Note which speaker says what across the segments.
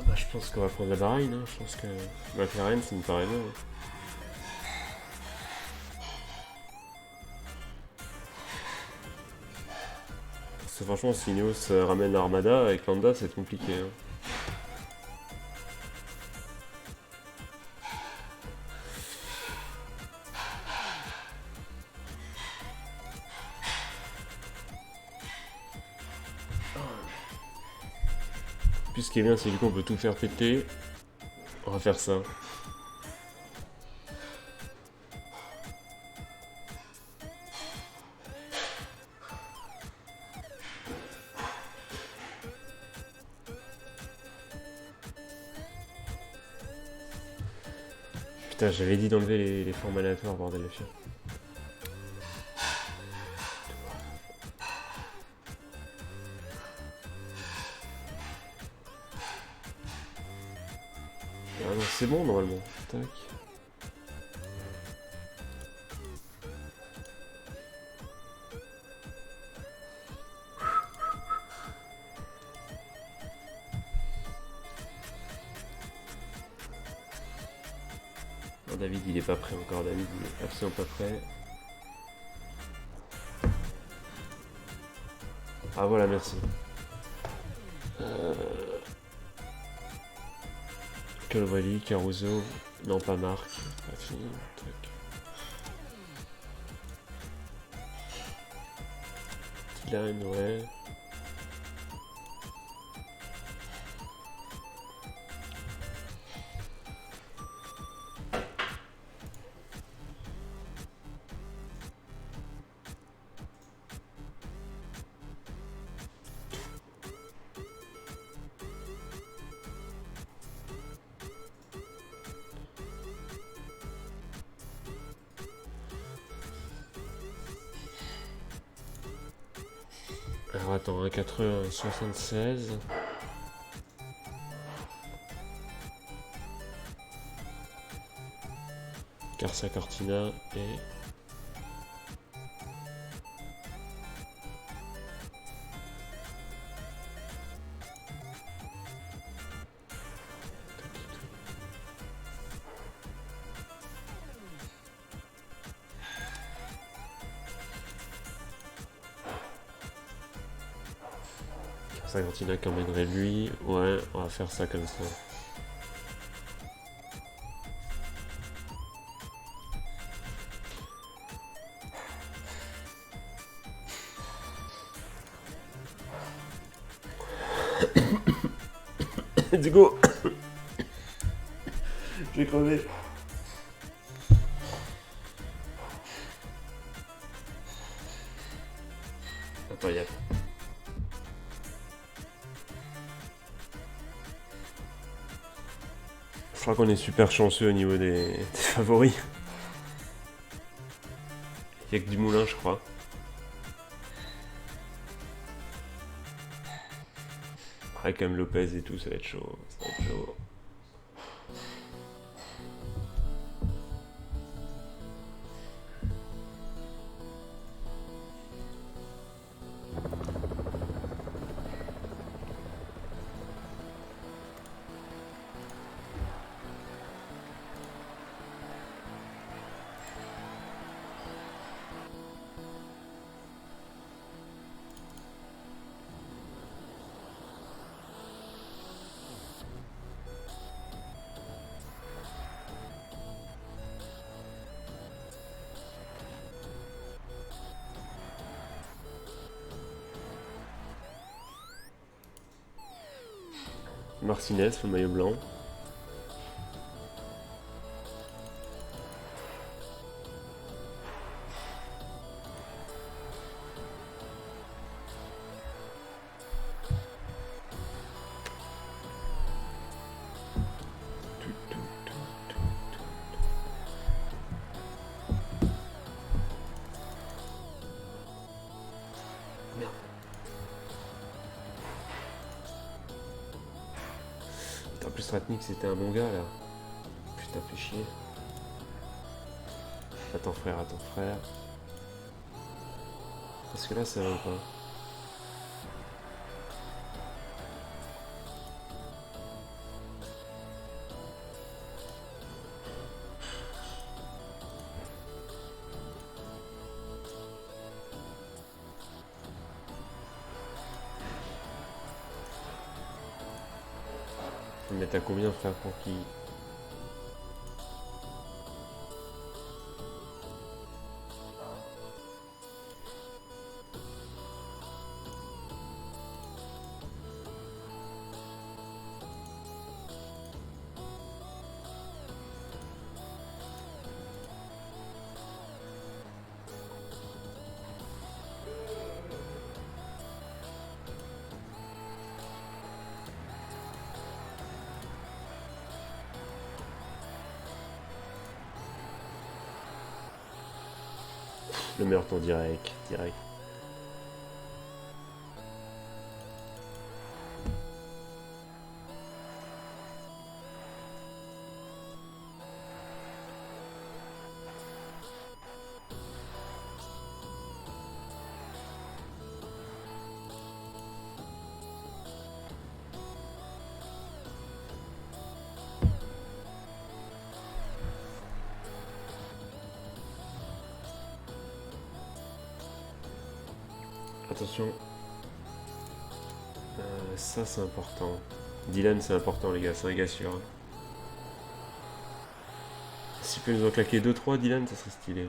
Speaker 1: Bah, je pense qu'on va prendre la Bahreïn, hein. Je pense que McLaren, ça me paraît bien. Parce que franchement, si Ineos ramène l'Armada avec Landa, c'est compliqué. Hein. Puis ce qui est bien, c'est que du coup, on peut tout faire péter. On va faire ça. Putain, j'avais dit d'enlever les formes aléatoires, bordel de chien. Ah non, c'est bon normalement. Tac. Non, David, il est pas prêt encore. David, il est absolument pas prêt. Ah voilà, merci. Calvali, Caruso. Non, pas Marc. Pas fini. Tac. Dylan, ouais. Alors attends, 1,80, 76. Garcia Cortina et. Garcia Cortina qui emmènerait lui. Ouais, on va faire ça comme ça. Let's go. J'ai crevé. Incroyable. Je crois qu'on est super chanceux au niveau des favoris. Il n'y a que du moulin, je crois. Après, quand même Lopez et tout, ça va être chaud. Ça va être chaud. Martinez, le maillot blanc. En plus, Ratnik, c'était un bon gars là. Putain, fait chier. Attends, frère, attends, frère. Parce que là, ça va pas. Mais t'as combien frère pour qui? Le meurtre en direct. Attention. Ça c'est important. Dylan c'est important les gars, c'est un gars sûr. S'il peut nous en claquer 2-3 Dylan, ça serait stylé.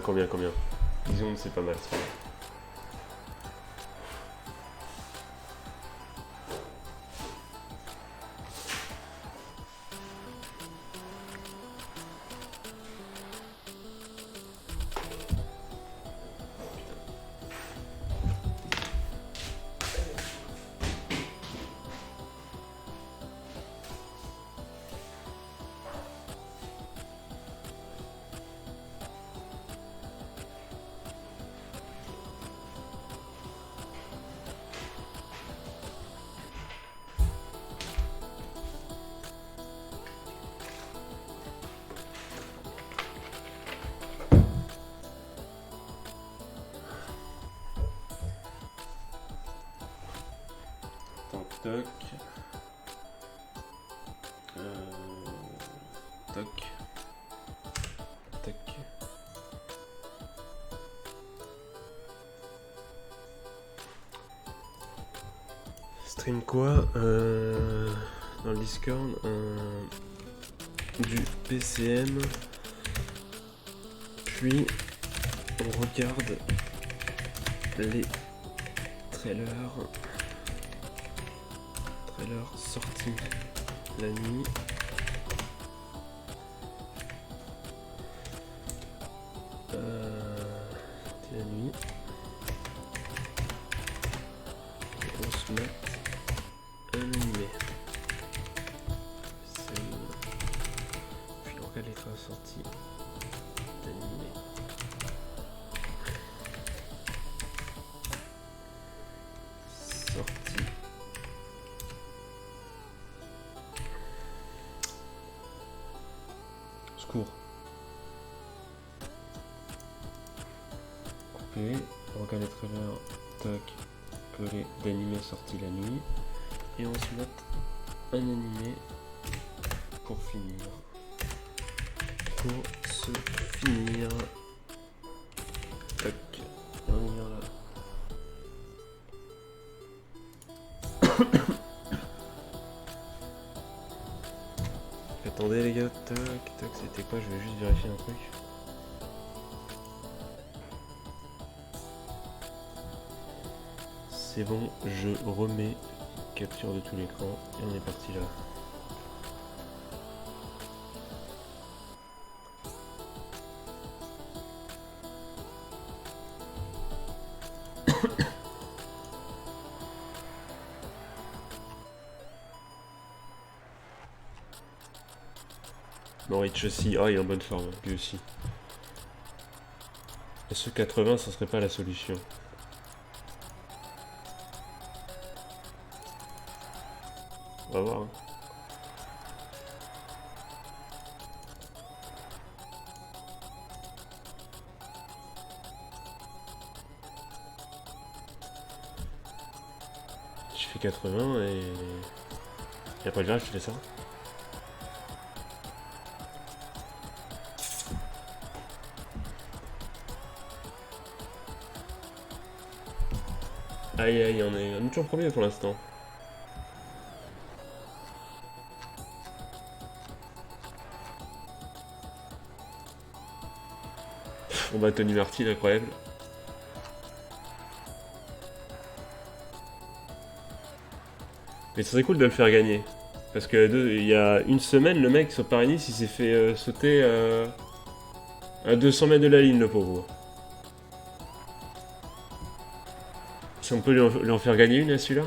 Speaker 1: Combien? Disons c'est pas mal. Toc. Toc. Tac. Stream quoi dans le Discord du PCM. Puis on regarde les trailers sortis la nuit. La nuit. Et on se met un animé. Puis on regarde les trailers sortis d'animé. Sorti. Secours. Coupé. On regarde les trailers. Tac. Coller d'animé sorti la nuit. Et on se met un animé pour finir. Pour se finir. Tac. Et on y vient là. Attendez les gars, tac, c'était quoi? Je vais juste vérifier un truc. C'est bon, je remets capture de tout l'écran et on est parti là. Norwich aussi. Oh, il est en bonne forme, lui aussi. Est-ce que 80, ça serait pas la solution? On va voir. Hein. Je fais 80 et après le virage, je fais ça. Aïe aïe, on est toujours premier pour l'instant. On bat Tony Martin, incroyable. Mais ce serait cool de le faire gagner. Parce que il y a une semaine, le mec sur Paris-Nice, il s'est fait sauter à 200 mètres de la ligne, le pauvre. Si on peut lui en faire gagner une à celui-là.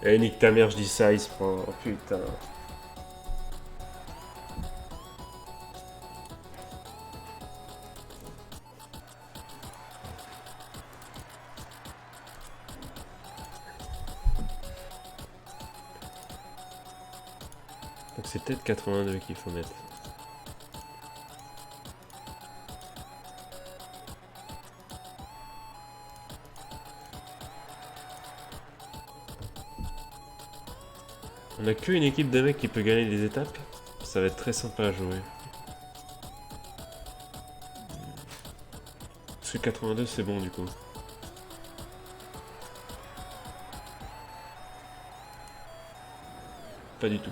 Speaker 1: Eh, nique ta mère, je dis ça, il se prend. Oh putain. Donc c'est peut-être 82 qu'il faut mettre. On a qu'une équipe de mecs qui peut gagner des étapes. Ça va être très sympa à jouer. Parce que 82 c'est bon du coup. Pas du tout.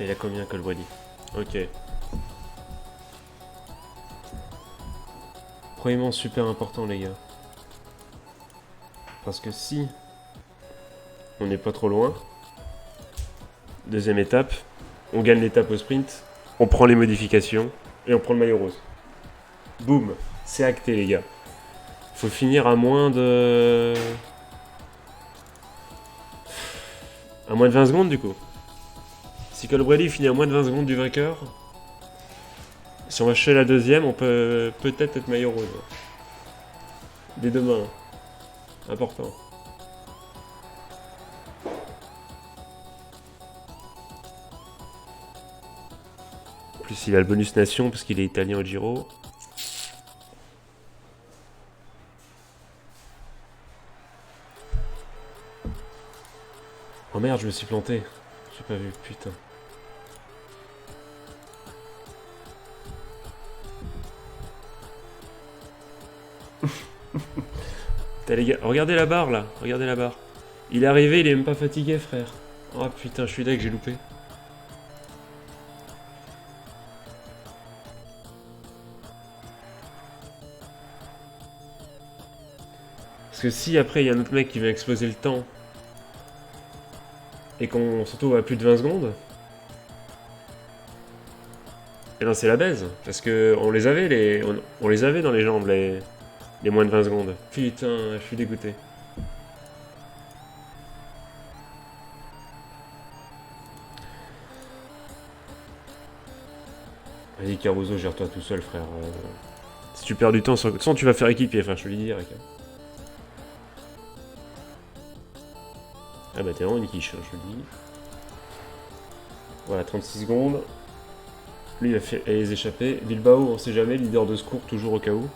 Speaker 1: Il a combien Colbrelli? Ok. Premièrement, super important les gars. Parce que si on n'est pas trop loin, deuxième étape, on gagne l'étape au sprint, on prend les modifications et on prend le maillot rose. Boum, c'est acté les gars. Faut finir à moins de... à moins de 20 secondes du coup. Si Colbrelli finit à moins de 20 secondes du vainqueur, si on va chercher la deuxième, on peut peut-être être maillot rose. Dès demain. Important. En plus, il a le bonus nation parce qu'il est italien au Giro. Oh merde, je me suis planté. J'ai pas vu, putain. Putain les gars, regardez la barre là, regardez la barre. Il est arrivé, il est même pas fatigué frère. Oh putain, je suis là que j'ai loupé. Parce que si après il y a un autre mec qui vient exploser le temps et qu'on se retrouve à plus de 20 secondes, et non c'est la baise. Parce que on les avait on les avait dans les jambes les moins de 20 secondes. Putain, je suis dégoûté. Vas-y Caruso, gère-toi tout seul frère. Si tu perds du temps, sans tu vas faire équipier, frère, je te le dis direct. Ah bah t'es vraiment une quiche, hein, je le dis. Voilà, 36 secondes. Lui il va faire les échapper. Bilbao, on sait jamais, leader de secours, toujours au cas où.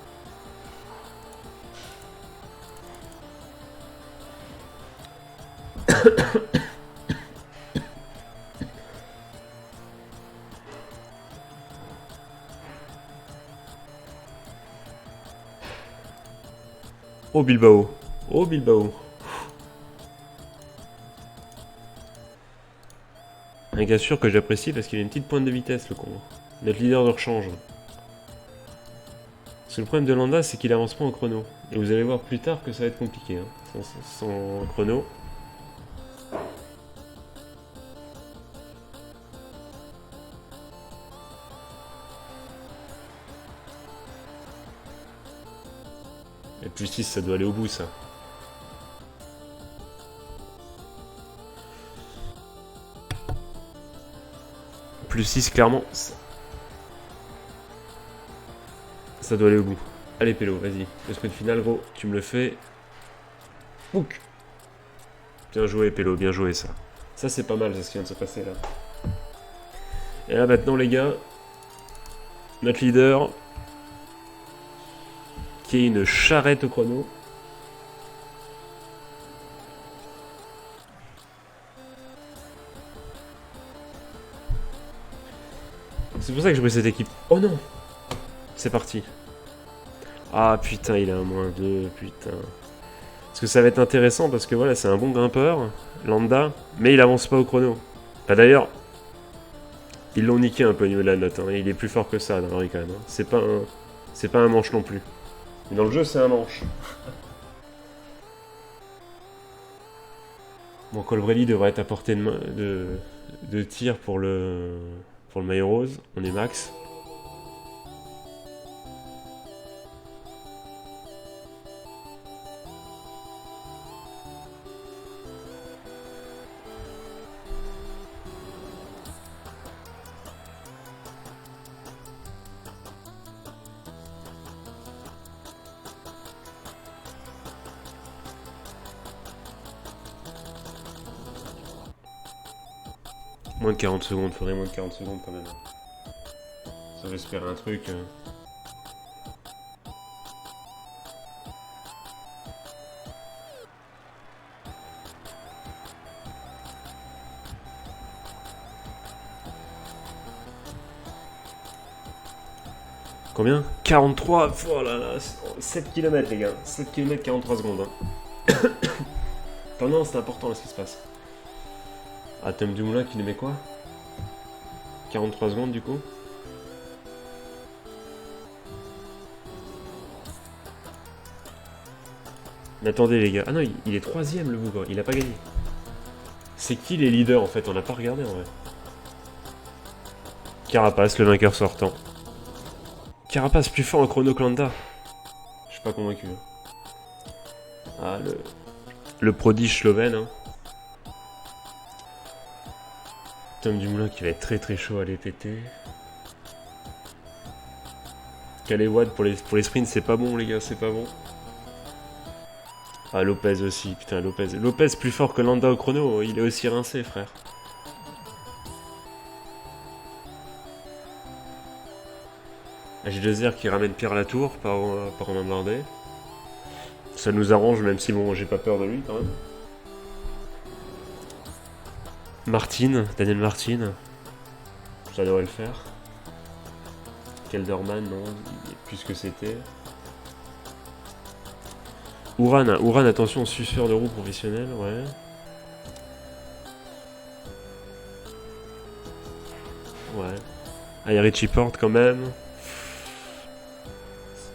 Speaker 1: Oh Bilbao. Oh Bilbao. Un gars sûr que j'apprécie parce qu'il a une petite pointe de vitesse le con. Notre leader de rechange. Parce que le problème de Landa c'est qu'il avance pas en chrono. Et vous allez voir plus tard que ça va être compliqué. Hein, sans chrono. Et plus 6, ça doit aller au bout, ça. Plus 6, clairement. Ça doit aller au bout. Allez, Pélo, vas-y. Le sprint final, gros, tu me le fais. Bouc. Bien joué, Pélo, bien joué, ça. Ça, c'est pas mal, ça, ce qui vient de se passer, là. Et là, maintenant, les gars, notre leader, qui est une charrette au chrono. C'est pour ça que j'ai pris cette équipe. Oh non! C'est parti. Ah putain, il a un -2, putain. Parce que ça va être intéressant parce que voilà, c'est un bon grimpeur, lambda, mais il avance pas au chrono. Bah d'ailleurs, ils l'ont niqué un peu au niveau de la note, hein. Il est plus fort que ça dans le Ricard, hein. C'est pas un manche non plus. Mais dans le jeu, c'est un manche. Bon, Colbrelli devrait être à portée de tir pour le maillot rose. On est max. Moins de 40 secondes, faudrait moins de 40 secondes quand même. Ça va espérer un truc. Combien 43. Oh là là, 7 km les gars. 7 km 43 secondes. Hein. Attends, non, c'est important là ce qui se passe. Ah, Tom Dumoulin qui nous met quoi 43 secondes du coup. Mais attendez les gars. Ah non, il est troisième le bougre, il a pas gagné. C'est qui les leaders en fait? On n'a pas regardé en vrai. Carapace, le vainqueur sortant. Carapace plus fort en chrono que Landa. Je suis pas convaincu. Hein. Ah, le prodige slovène. Hein. Tom Dumoulin qui va être très très chaud à les péter. Calais-Wad pour les sprints, c'est pas bon les gars, c'est pas bon. Ah, Lopez aussi, putain, Lopez. Lopez plus fort que Landa au chrono, il est aussi rincé, frère. H2R qui ramène Pierre Latour par Romain Bardet. Ça nous arrange, même si bon, j'ai pas peur de lui quand même. Martin, Daniel Martin. Ça devrait le faire. Kelderman, non, plus que c'était. Ouran, attention, suceur de roue professionnel, ouais. Ouais. Ah, il y a Richie Porte quand même.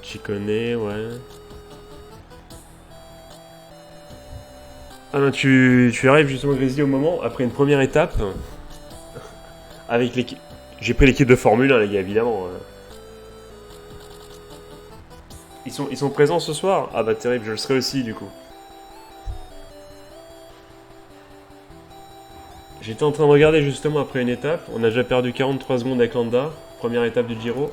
Speaker 1: Chicone, ouais. Ah non, tu arrives justement Grizzly au moment, après une première étape, avec l'équipe... J'ai pris l'équipe de Formule 1 les gars, évidemment. Ils sont présents ce soir? Ah bah terrible, je le serai aussi du coup. J'étais en train de regarder justement après une étape, on a déjà perdu 43 secondes avec Landa, première étape du Giro.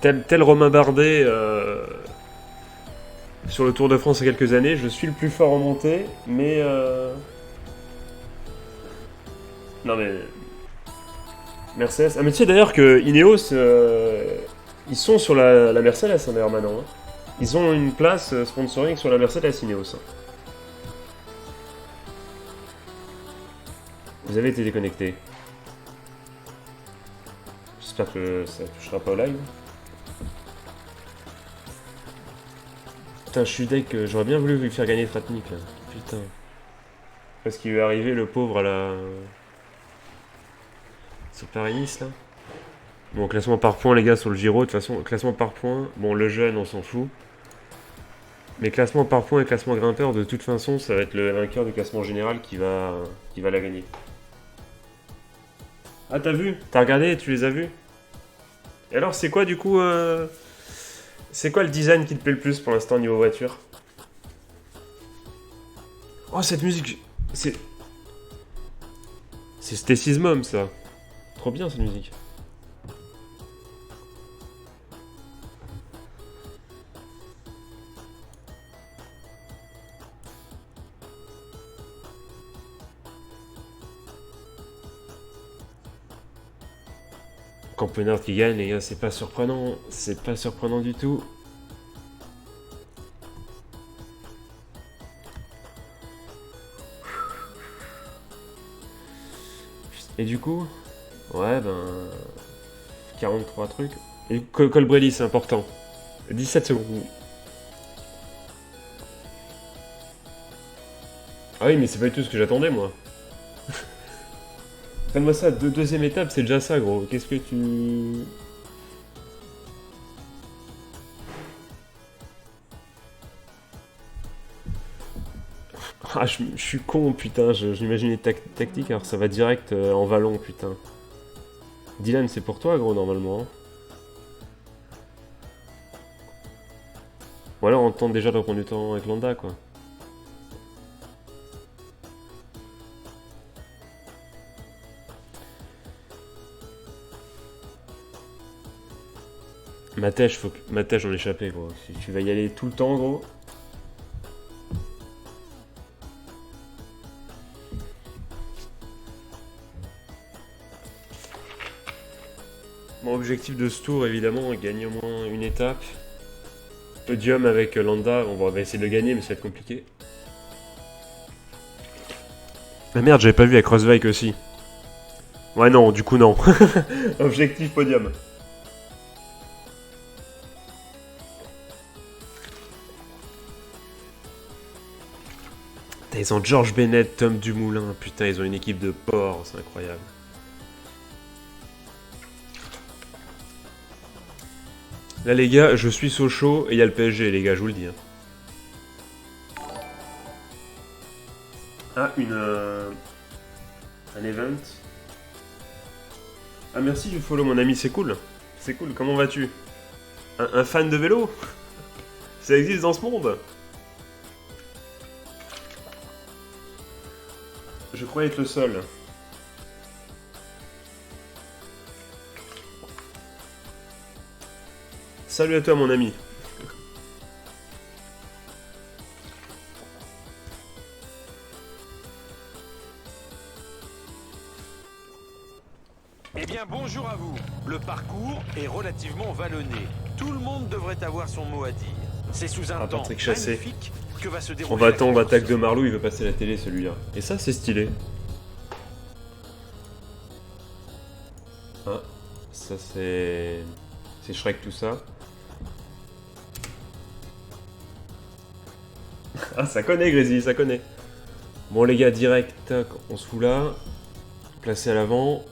Speaker 1: Tel Romain Bardet sur le Tour de France il y a quelques années, je suis le plus fort en montée, mais... Non mais... Mercedes... Ah mais tu sais d'ailleurs que Ineos, ils sont sur la Mercedes hein, d'ailleurs maintenant. Hein. Ils ont une place sponsoring sur la Mercedes Ineos. Hein. Vous avez été déconnecté. J'espère que ça touchera pas au live. Putain, je suis deck, j'aurais bien voulu lui faire gagner Tratnik là. Putain. Parce qu'il lui est arrivé le pauvre à la... Sur Paris-Nice là. Bon, classement par points les gars sur le Giro, de toute façon, classement par points, bon le jeune on s'en fout. Mais classement par points et classement grimpeur, de toute façon, ça va être le vainqueur du classement général qui va la gagner. Ah t'as vu? T'as regardé? Tu les as vus? Et alors c'est quoi du coup C'est quoi le design qui te plaît le plus pour l'instant niveau voiture? Oh, cette musique, c'est... C'est Stécismum, ça. Trop bien, cette musique. Campenard qui gagne, les gars, c'est pas surprenant. C'est pas surprenant du tout. Et du coup, ouais, ben... 43 trucs. Et Colbrelli, c'est important. 17 secondes. Ah oui, mais c'est pas du tout ce que j'attendais, moi. Donne-moi ça, deuxième étape, c'est déjà ça, gros. Qu'est-ce que tu... Ah, je suis con, putain, j'imaginais tactique, alors ça va direct en vallon, putain. Dylan, c'est pour toi, gros, normalement. Hein. Ou alors on tente déjà de reprendre du temps avec Landa, quoi. Matèche, faut que... Matèche, on échappait, gros. Si tu vas y aller tout le temps, gros... Mon objectif de ce tour, évidemment, est gagner au moins une étape. Podium avec Landa, on va essayer de le gagner, mais ça va être compliqué. Ah merde, j'avais pas vu avec Rosvike aussi. Ouais, non, du coup, non. Objectif podium. Putain, ils ont George Bennett, Tom Dumoulin. Putain, ils ont une équipe de porcs, c'est incroyable. Là, les gars, je suis Sochaux et il y a le PSG, les gars, je vous le dis. Hein. Ah, un event. Ah, merci du follow, mon ami, c'est cool. C'est cool, comment vas-tu? Un fan de vélo? Ça existe dans ce monde? Je croyais être le seul. Salut à toi, mon ami.
Speaker 2: Eh bien, bonjour à vous. Le parcours est relativement vallonné. Tout le monde devrait avoir son mot à dire. C'est sous un temps magnifique que va se dérouler.
Speaker 1: On va attendre l'attaque de Marlou, il veut passer à la télé, celui-là. Et ça, c'est stylé. Ah, ça c'est... C'est Shrek tout ça. Ah, ça connaît, Grésy, ça connaît. Bon, les gars, direct, tac, on se fout là. Placé à l'avant.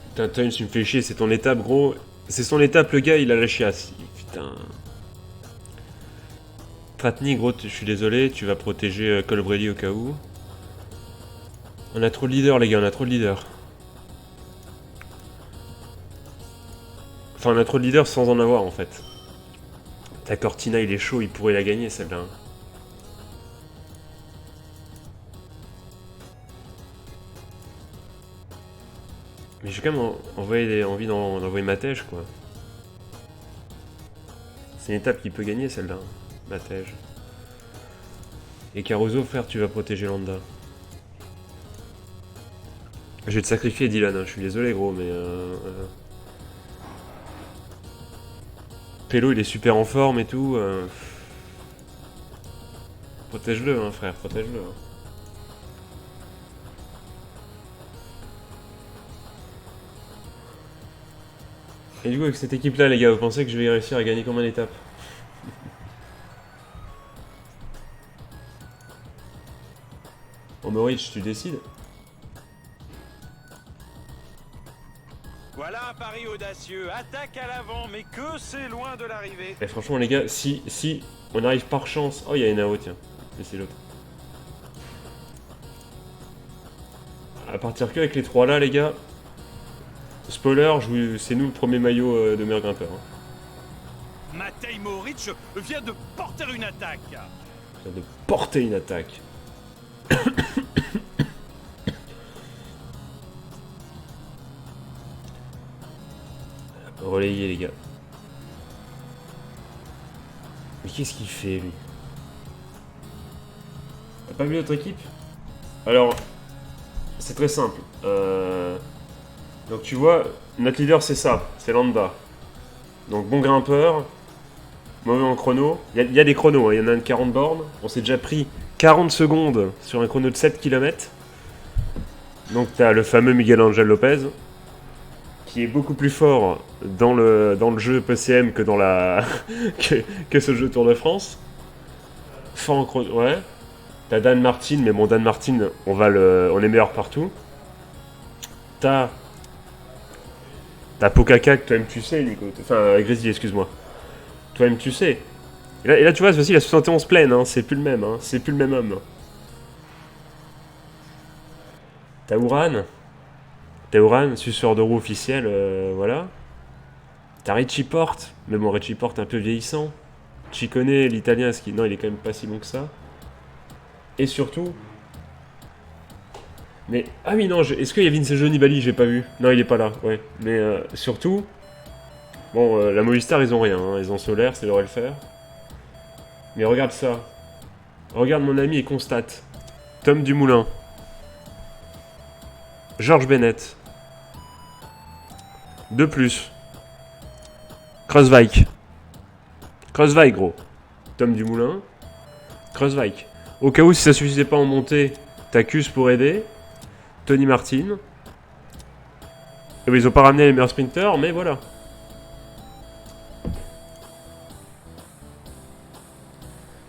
Speaker 1: Putain, Tunes, tu me fais chier, c'est ton étape, gros. C'est son étape, le gars, il a la chiasse. Putain. Tratni, gros, je suis désolé, tu vas protéger Colbrelli au cas où. On a trop de leaders, les gars, on a trop de leaders. Enfin, on a trop de leaders sans en avoir, en fait. Ta Cortina, il est chaud, il pourrait la gagner, celle-là. Mais j'ai quand même envie d'envoyer Matej, quoi. C'est une étape qui peut gagner, celle-là. Matej. Et Caruso, frère, tu vas protéger Landa. Je vais te sacrifier, Dylan, hein. Je suis désolé, gros, mais... Pélo, il est super en forme et tout. Protège-le, hein, frère, protège-le. Hein. Et du coup, avec cette équipe-là, les gars, vous pensez que je vais réussir à gagner combien d'étapes? Maurice, tu décides.
Speaker 2: Voilà un pari audacieux. Attaque à l'avant, mais que c'est loin de l'arrivée.
Speaker 1: Et franchement, les gars, si on arrive par chance... Oh, il y a Enao, tiens. Et c'est l'autre. À partir que avec les trois là, les gars... Spoiler, c'est nous le premier maillot de meilleur grimpeur. Hein.
Speaker 2: Matej Mohoric vient de porter une attaque.
Speaker 1: De porter une attaque. Relayez les gars. Mais qu'est-ce qu'il fait lui? T'as pas vu notre équipe? Alors, c'est très simple. Donc tu vois, notre leader c'est ça, c'est Landa. Donc bon grimpeur, mauvais en chrono. Il y a des chronos, hein. Il y en a un de 40 bornes. On s'est déjà pris 40 secondes sur un chrono de 7 km. Donc t'as le fameux Miguel Angel Lopez, qui est beaucoup plus fort dans le jeu PCM que dans la que ce jeu Tour de France. Fort en chrono, ouais. T'as Dan Martin, mais bon Dan Martin, on est meilleur partout. T'as Pokaka que toi-même tu sais, Nico. Enfin, Grizzly, excuse-moi. Toi-même tu sais. Et là tu vois, c'est facile, la 71 pleine, hein. C'est plus le même, hein. C'est plus le même homme. T'as Uran, suceur de roue officiel, voilà. T'as Richie Porte, mais bon, Richie Porte un peu vieillissant. Ciccone, l'italien, non, il est quand même pas si bon que ça. Et surtout... Mais... Ah oui, non, est-ce qu'il y a Vincenzo Nibali? J'ai pas vu. Non, il est pas là, ouais. Mais surtout... Bon, la Movistar, ils ont rien, hein. Ils ont Solaire, c'est leur le faire. Mais regarde ça. Regarde mon ami et constate. Tom Dumoulin. Georges Bennett. De plus. Kreuzweig. Kreuzweig, gros. Tom Dumoulin. Kreuzweig. Au cas où, si ça suffisait pas en montée, t'accuses pour aider. Tony Martin. Et ben, ils ont pas ramené les meilleurs sprinters, mais voilà.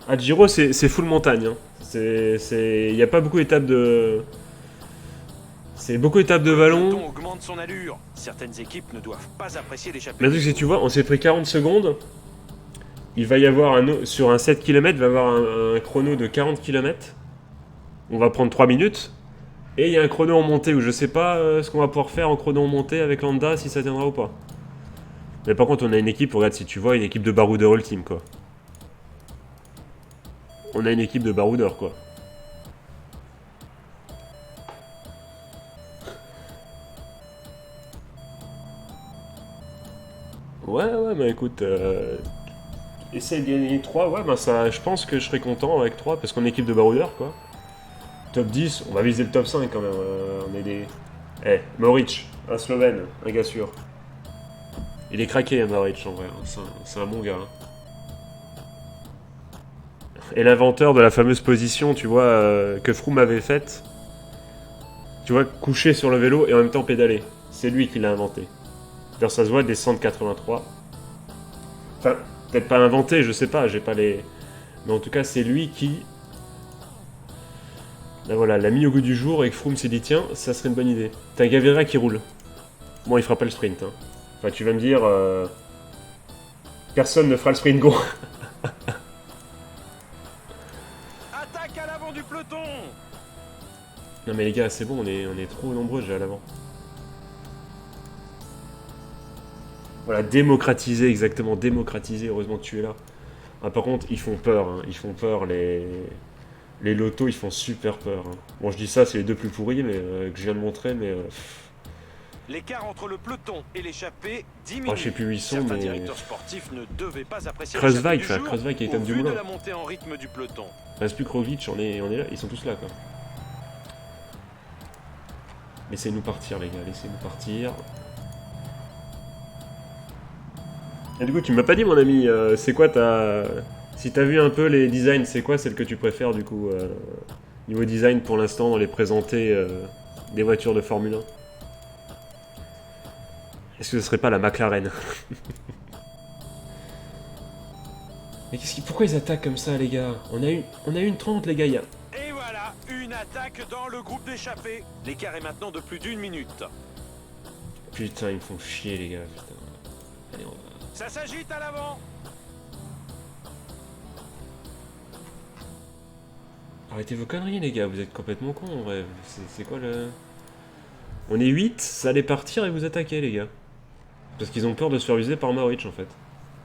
Speaker 1: À Giro, c'est full montagne. Hein. Il n'y a pas beaucoup d'étapes de... C'est beaucoup d'étapes de vallon.
Speaker 2: Le peloton augmente son allure. Certaines équipes ne doivent pas apprécier l'échappée.
Speaker 1: Mais le truc, c'est que tu vois, on s'est pris 40 secondes. Il va y avoir sur un 7 km, il va y avoir un chrono de 40 km. On va prendre 3 minutes. Et il y a un chrono en montée où je sais pas ce qu'on va pouvoir faire en chrono en montée avec Landa, si ça tiendra ou pas. Mais par contre, on a une équipe, regarde si tu vois, une équipe de baroudeurs ultime, quoi. On a une équipe de baroudeurs, quoi. Ouais, bah écoute, essaye de gagner 3, ouais, bah ça, je pense que je serais content avec 3, parce qu'on est équipe de baroudeurs, quoi. Top 10, on va viser le top 5 quand même, on est des... Mohoric, un Slovène, un gars sûr. Il est craqué, Mohoric, en vrai, hein. C'est un bon gars. Hein. Et l'inventeur de la fameuse position, tu vois, que Froome avait faite, tu vois, couché sur le vélo et en même temps pédaler. C'est lui qui l'a inventé. D'ailleurs, ça se voit, descendre 83. Enfin, peut-être pas inventé, je sais pas, j'ai pas les... Mais en tout cas, c'est lui qui... Là, voilà, l'a mis au goût du jour et que Froome s'est dit, tiens, ça serait une bonne idée. T'as Gaviria qui roule. Bon, il fera pas le sprint. Hein. Enfin, tu vas me dire... Personne ne fera le sprint, gros.
Speaker 2: Attaque à l'avant du peloton.
Speaker 1: Non mais les gars, c'est bon, on est trop nombreux déjà à l'avant. Voilà, démocratiser, exactement, démocratiser, heureusement que tu es là. Ah, par contre, ils font peur, hein. Ils font peur, les lotos, ils font super peur. Hein. Bon, je dis ça, c'est les deux plus pourris, mais que je viens de montrer, mais...
Speaker 2: L'écart entre le peloton et l'échappée diminue.
Speaker 1: Oh, je sais plus où ils sont,
Speaker 2: Certains
Speaker 1: mais...
Speaker 2: directeurs sportifs ne devaient pas apprécier
Speaker 1: Kreuzweig,
Speaker 2: l'échappée du jour,
Speaker 1: Kreuzweig qui est
Speaker 2: au
Speaker 1: Tom
Speaker 2: vu
Speaker 1: Dumoulin.
Speaker 2: de la montée en rythme du peloton.
Speaker 1: Il reste plus que Roglic, on est là, ils sont tous là, quoi. Laissez-nous partir, les gars, laissez-nous partir. Et du coup, tu m'as pas dit, mon ami, c'est quoi ta... Si t'as vu un peu les designs, c'est quoi celle que tu préfères, du coup, niveau design, pour l'instant, dans les présentés des voitures de Formule 1? Est-ce que ce serait pas la McLaren? Mais pourquoi ils attaquent comme ça, les gars? On a une 30, les gars,
Speaker 2: Et voilà, une attaque dans le groupe d'échappés. L'écart est maintenant de plus d'1 minute.
Speaker 1: Putain, ils me font chier, les gars, putain. Allez, on va...
Speaker 2: Ça s'agite à l'avant.
Speaker 1: Arrêtez vos conneries, les gars, vous êtes complètement cons, en vrai. C'est quoi le... On est 8, ça allait partir et vous attaquer, les gars. Parce qu'ils ont peur de se faire user par Mohoric, en fait.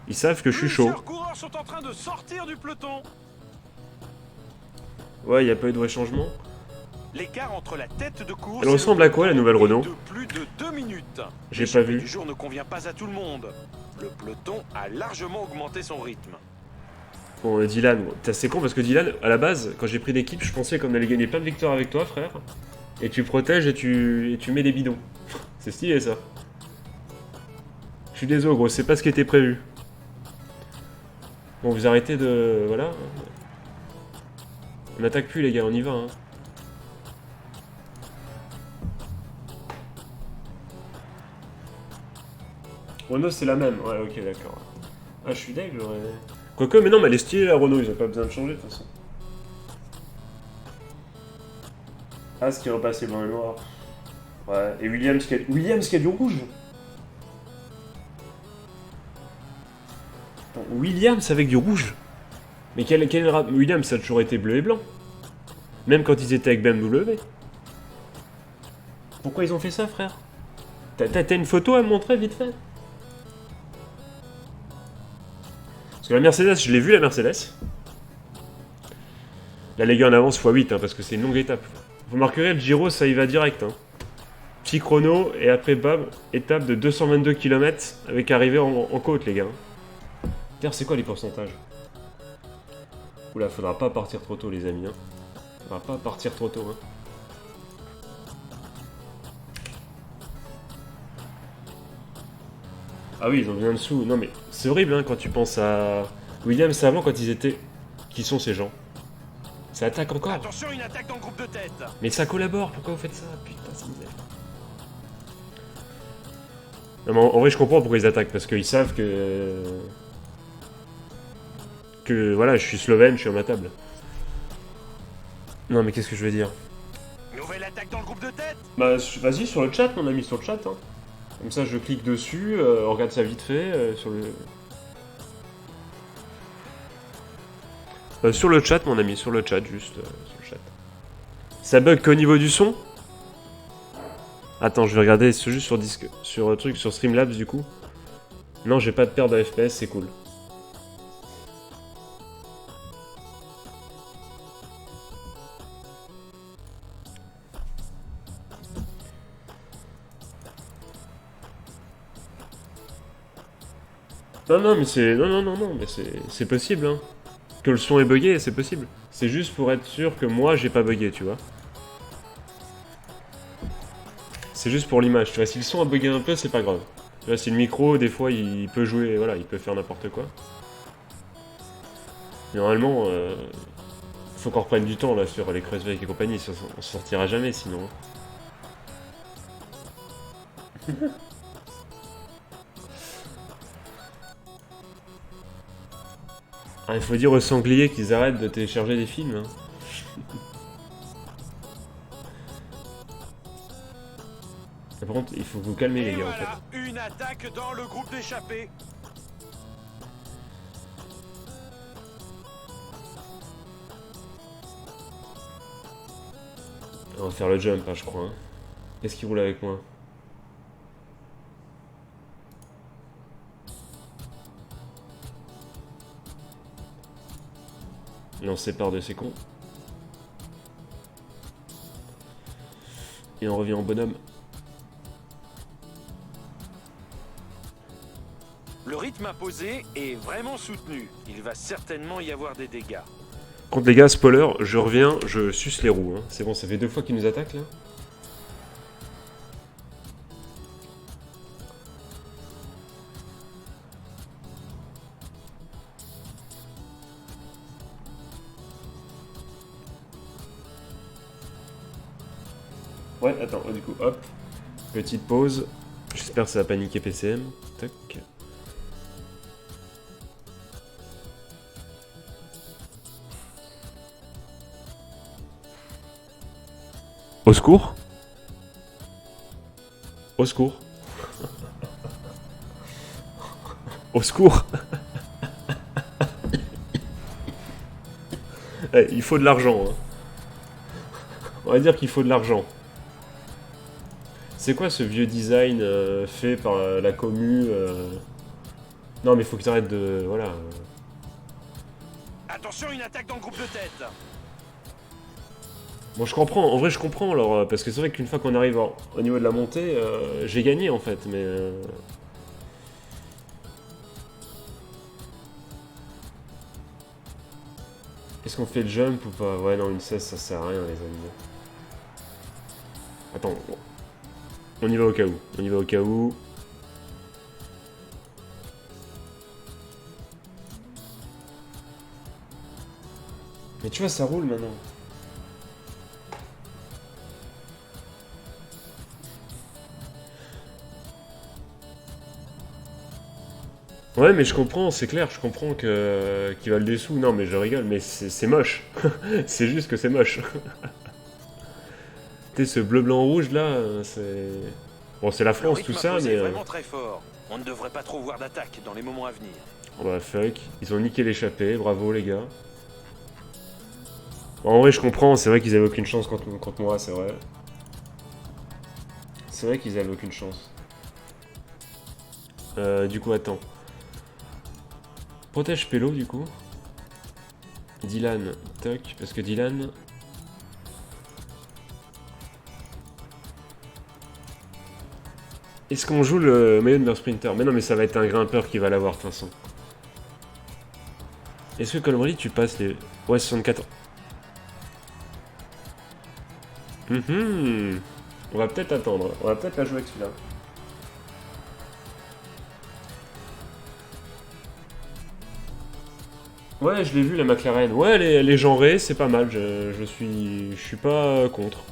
Speaker 1: Ils savent que je suis chaud.
Speaker 2: Plusieurs coureurs sont en train de sortir du peloton.
Speaker 1: Ouais, il n'y a pas eu de vrai changement.
Speaker 2: L'écart entre la tête de course
Speaker 1: Elle ressemble à quoi la nouvelle Renault?
Speaker 2: de plus de 2 minutes.
Speaker 1: J'ai pas vu.
Speaker 2: Le jour ne convient pas à tout le monde. Le peloton a largement augmenté son rythme.
Speaker 1: Bon, Dylan, c'est con parce que Dylan, à la base, quand j'ai pris l'équipe, je pensais qu'on allait gagner plein de victoires avec toi, frère. Et tu protèges et tu mets des bidons. C'est stylé ça. Je suis désolé, gros, c'est pas ce qui était prévu. Bon, vous arrêtez de. Voilà. On n'attaque plus, les gars, on y va. Hein. Renault, c'est la même. Ouais, ok, d'accord. Ah, je suis deg, j'aurais. Quoique, mais non, mais elle est stylée, la Renault, ils ont pas besoin de changer, de toute façon. Ah, ce qui est repassé blanc et noir. Ouais, et Williams qui a du rouge. Attends, Williams avec du rouge. Mais quel est le rap? Williams, ça a toujours été bleu et blanc. Même quand ils étaient avec BMW. Pourquoi ils ont fait ça, frère? T'as une photo à me montrer, vite fait? Parce que la Mercedes, je l'ai vu, la Mercedes. Là, les gars, en avance x8, hein, parce que c'est une longue étape. Vous marquerez, le Giro, ça y va direct. Hein. Petit chrono, et après, bam, étape de 222 km, avec arrivée en côte, les gars. D'ailleurs, c'est quoi les pourcentages? Oula, faudra pas partir trop tôt, les amis. Hein. Faudra pas partir trop tôt. Hein. Ah oui, ils ont bien dessous. Non, mais c'est horrible, hein, quand tu penses à Williams avant, quand ils étaient... Qui sont ces gens? Ça attaque encore.
Speaker 2: Attention, une attaque dans le groupe de tête.
Speaker 1: Mais ça collabore, pourquoi vous faites ça? Putain, c'est misère. Non, mais en vrai, je comprends pourquoi ils attaquent, parce qu'ils savent que... voilà, je suis slovène, je suis à ma table. Non, mais qu'est-ce que je veux dire?
Speaker 2: Nouvelle attaque dans le groupe de tête.
Speaker 1: Bah, vas-y, sur le chat, on a mis sur le chat. Hein. Comme ça, je clique dessus, on regarde ça vite fait, sur le... sur le chat, mon ami, sur le chat, juste, sur le chat. Ça bug qu'au niveau du son? Attends, je vais regarder juste sur disque, sur truc, sur Streamlabs, du coup. Non, j'ai pas de perte de FPS, c'est cool. Non, mais c'est... Non, mais c'est possible, hein. Que le son est bugué, c'est possible. C'est juste pour être sûr que moi, j'ai pas bugué, tu vois. C'est juste pour l'image, tu vois. Si le son a bugué un peu, c'est pas grave. Tu vois, si le micro, des fois, il peut jouer, voilà, il peut faire n'importe quoi. Normalement, faut qu'on reprenne du temps, là, sur les Kreuzberg et compagnie. On sortira jamais, sinon. Ah, il faut dire aux sangliers qu'ils arrêtent de télécharger des films. Hein. Par contre, il faut vous calmer, les gars,
Speaker 2: voilà,
Speaker 1: en fait.
Speaker 2: Une attaque dans le groupe d'échappés.
Speaker 1: On va faire le jump, hein, je crois. Hein. Qu'est-ce qui roule avec moi? Non, on se sépare de ces cons. Et on revient en bonhomme.
Speaker 2: Le rythme imposé est vraiment soutenu. Il va certainement y avoir des dégâts.
Speaker 1: Contre les gars, spoiler, je reviens, je suce les roues. Hein. C'est bon, ça fait 2 fois qu'ils nous attaquent là. Ouais, attends, du coup, hop. Petite pause. J'espère que ça va paniquer PCM. Tac. Au secours. Au secours. Au secours. Il faut de l'argent. Hein. On va dire qu'il faut de l'argent. C'est quoi ce vieux design fait par la commu Non, mais faut que t'arrêtes de... Voilà.
Speaker 2: Attention, une attaque dans le groupe de tête.
Speaker 1: Bon, je comprends. En vrai, je comprends, alors, parce que c'est vrai qu'une fois qu'on arrive au niveau de la montée, j'ai gagné, en fait, mais... Est-ce qu'on fait le jump ou pas? Ouais, non, une 16, ça sert à rien, les amis. Attends, on y va au cas où. On y va au cas où. Mais tu vois, ça roule maintenant. Ouais, mais je comprends, c'est clair, je comprends que qu'ils valent des sous. Non, mais je rigole, mais c'est moche. C'est juste que c'est moche. Tu sais, ce bleu, blanc, rouge là, c'est... Bon, c'est la France, tout ça, mais...
Speaker 2: est vraiment très fort. On ne devrait pas trop voir d'attaque dans les moments à venir.
Speaker 1: Oh bah fuck, ils ont niqué l'échappée, bravo les gars. Bon, en vrai, je comprends, c'est vrai qu'ils avaient aucune chance contre moi, c'est vrai. C'est vrai qu'ils avaient aucune chance. Du coup, attends. Protège Pélo, du coup. Dylan, toc, parce que Dylan... Est-ce qu'on joue le maillot de meilleur sprinter? Mais non, mais ça va être un grimpeur qui va l'avoir, de toute façon. Est-ce que Colbrelli, tu passes les... Ouais, 64. On va peut-être attendre. On va peut-être la jouer avec celui-là. Ouais, je l'ai vu, la McLaren. Ouais, elle est genrée, c'est pas mal. Je suis pas contre.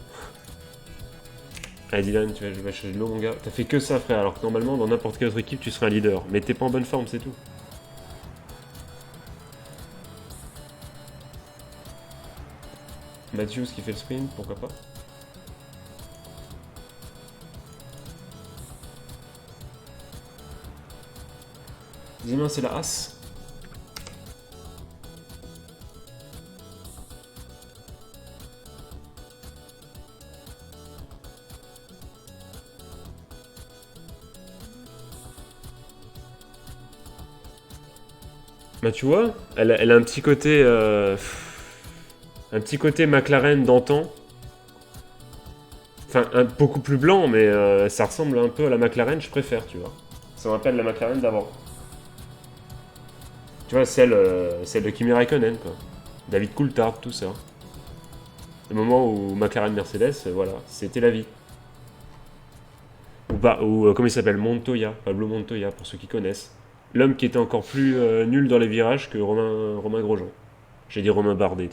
Speaker 1: Allez, Dylan, tu vas chercher de l'eau, mon gars. T'as fait que ça, frère. Alors que normalement, dans n'importe quelle autre équipe, tu serais un leader. Mais t'es pas en bonne forme, c'est tout. Matthews qui fait le sprint, pourquoi pas. Dis-moi, c'est la As. Bah tu vois, elle a un petit côté... un petit côté McLaren d'antan. Enfin, beaucoup plus blanc, mais ça ressemble un peu à la McLaren, je préfère, tu vois. Ça me rappelle la McLaren d'avant. Tu vois, celle de Kimi Raikkonen, quoi. David Coulthard, tout ça. Le moment où McLaren Mercedes, voilà, c'était la vie. Ou comment il s'appelle, Montoya, Pablo Montoya, pour ceux qui connaissent. L'homme qui était encore plus nul dans les virages que Romain Grosjean. J'ai dit Romain Bardet.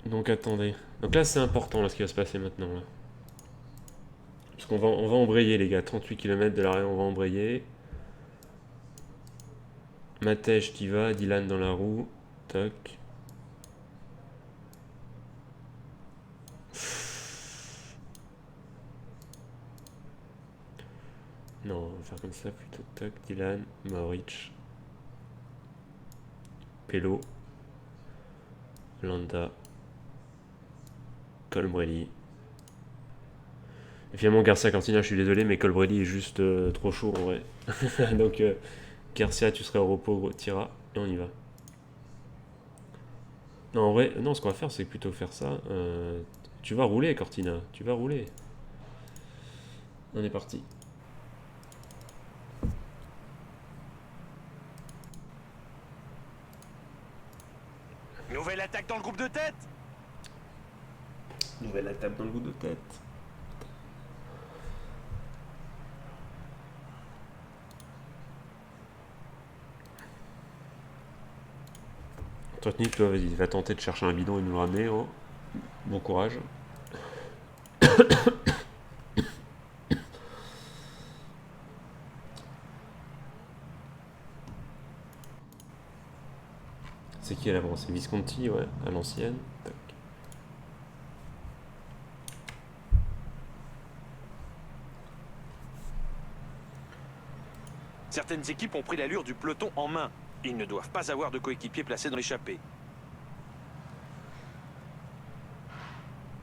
Speaker 1: Donc attendez. Donc là c'est important là, ce qui va se passer maintenant. Là. Parce on va embrayer les gars. 38 km de l'arrêt, on va embrayer. Matej qui va, Dylan dans la roue. Toc. Non, on va faire comme ça plutôt. Toc, Dylan, Mauric. Pello. Landa. Colbrelli. Et finalement Garcia Cortina, je suis désolé, mais Colbrelli est juste trop chaud en vrai. Donc Garcia, tu serais au repos, tira, et on y va. Non, en vrai, non, ce qu'on va faire, c'est plutôt faire ça. Tu vas rouler, Cortina, tu vas rouler. On est parti.
Speaker 2: Nouvelle attaque dans le groupe de tête.
Speaker 1: Nouvelle attaque dans le groupe de tête. Toi, toi, vas-y, va tenter de chercher un bidon et nous le ramener. Oh. Bon courage. C'est qui à l'avant? C'est Visconti, ouais, à l'ancienne.
Speaker 2: Certaines équipes ont pris l'allure du peloton en main. Ils ne doivent pas avoir de coéquipiers placés dans l'échappée.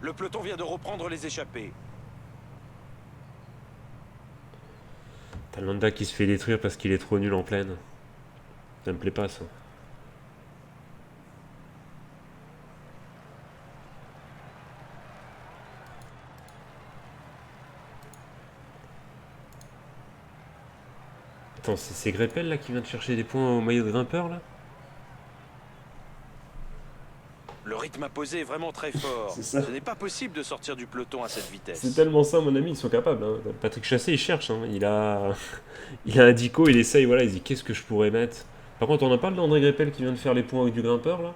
Speaker 2: Le peloton vient de reprendre les échappées.
Speaker 1: T'as Landa qui se fait détruire parce qu'il est trop nul en plaine. Ça me plaît pas ça. Attends, c'est Greppel là qui vient de chercher des points au maillot de grimpeur là?
Speaker 2: Le rythme imposé est vraiment très fort. Ce n'est pas possible de sortir du peloton à cette vitesse.
Speaker 1: C'est tellement ça, mon ami, ils sont capables. Hein. Patrick Chassé, il cherche. Hein. Il a un dico, il essaye, voilà, il dit qu'est-ce que je pourrais mettre. Par contre, on en parle d'André Greppel qui vient de faire les points avec du grimpeur là?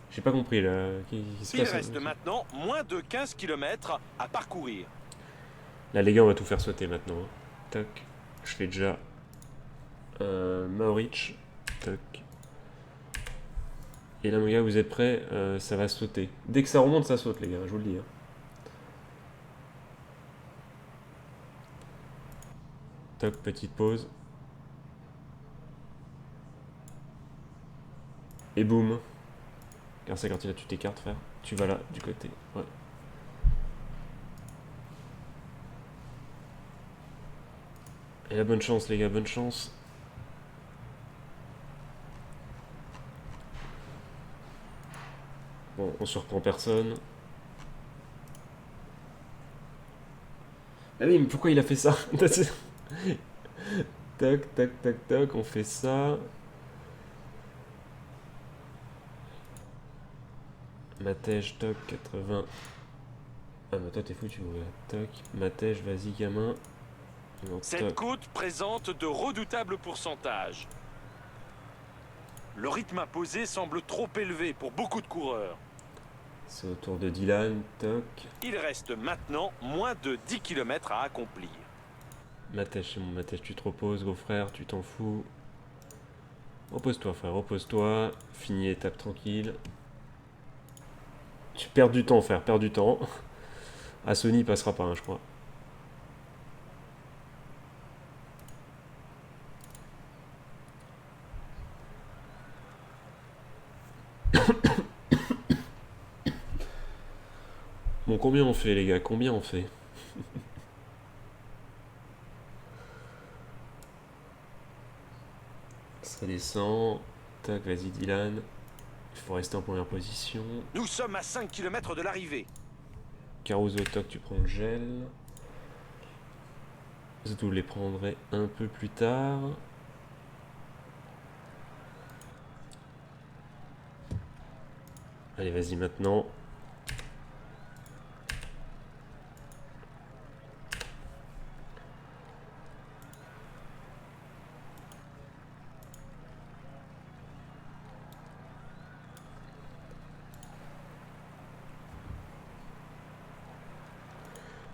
Speaker 1: J'ai pas compris là.
Speaker 2: Il reste maintenant moins de 15 km à parcourir.
Speaker 1: Là, les gars, on va tout faire sauter maintenant. Hein. Tac. Je fais déjà Maurich. Tac. Et là, mon gars, vous êtes prêts? Ça va sauter. Dès que ça remonte, ça saute, les gars, je vous le dis. Hein. Toc, petite pause. Et boum. Car c'est quand il a tu t'écartes, frère. Tu vas là, du côté. Ouais. Et la bonne chance, les gars, bonne chance. Bon, on surprend personne. Ah oui, mais pourquoi il a fait ça? Tac, tac, tac, tac, on fait ça. Matège, toc, 80. Ah bah toi t'es foutu, ouais. Toc, Matège, vas-y gamin. Non,
Speaker 2: cette côte présente de redoutables pourcentages. Le rythme imposé semble trop élevé pour beaucoup de coureurs.
Speaker 1: C'est au tour de Dylan, toc.
Speaker 2: Il reste maintenant moins de 10 km à accomplir.
Speaker 1: Matège, c'est mon Matège, tu te reposes, gros frère, tu t'en fous. Repose-toi, frère, repose-toi. Finis l'étape tranquille. Tu perds du temps, frère, perds du temps. Ah, Sony il passera pas, hein, je crois. Bon, combien on fait, les gars? Combien on fait? Ça descend. Tac, vas-y, Dylan. Il faut rester en première position.
Speaker 2: Nous sommes à 5 km de l'arrivée.
Speaker 1: Caruso, toc, tu prends le gel. Vous les prendrez un peu plus tard. Allez, vas-y maintenant.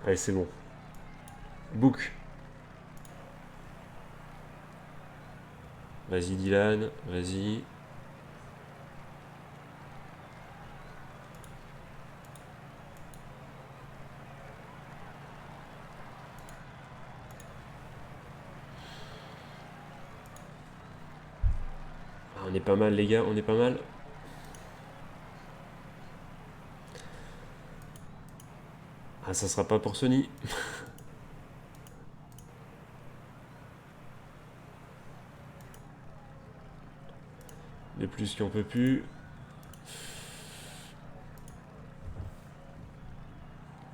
Speaker 1: Allez, c'est bon. Book. Vas-y, Dylan. Vas-y. Ah, on est pas mal, les gars. On est pas mal. Ah, ça sera pas pour Sony. De plus qu'on peut plus.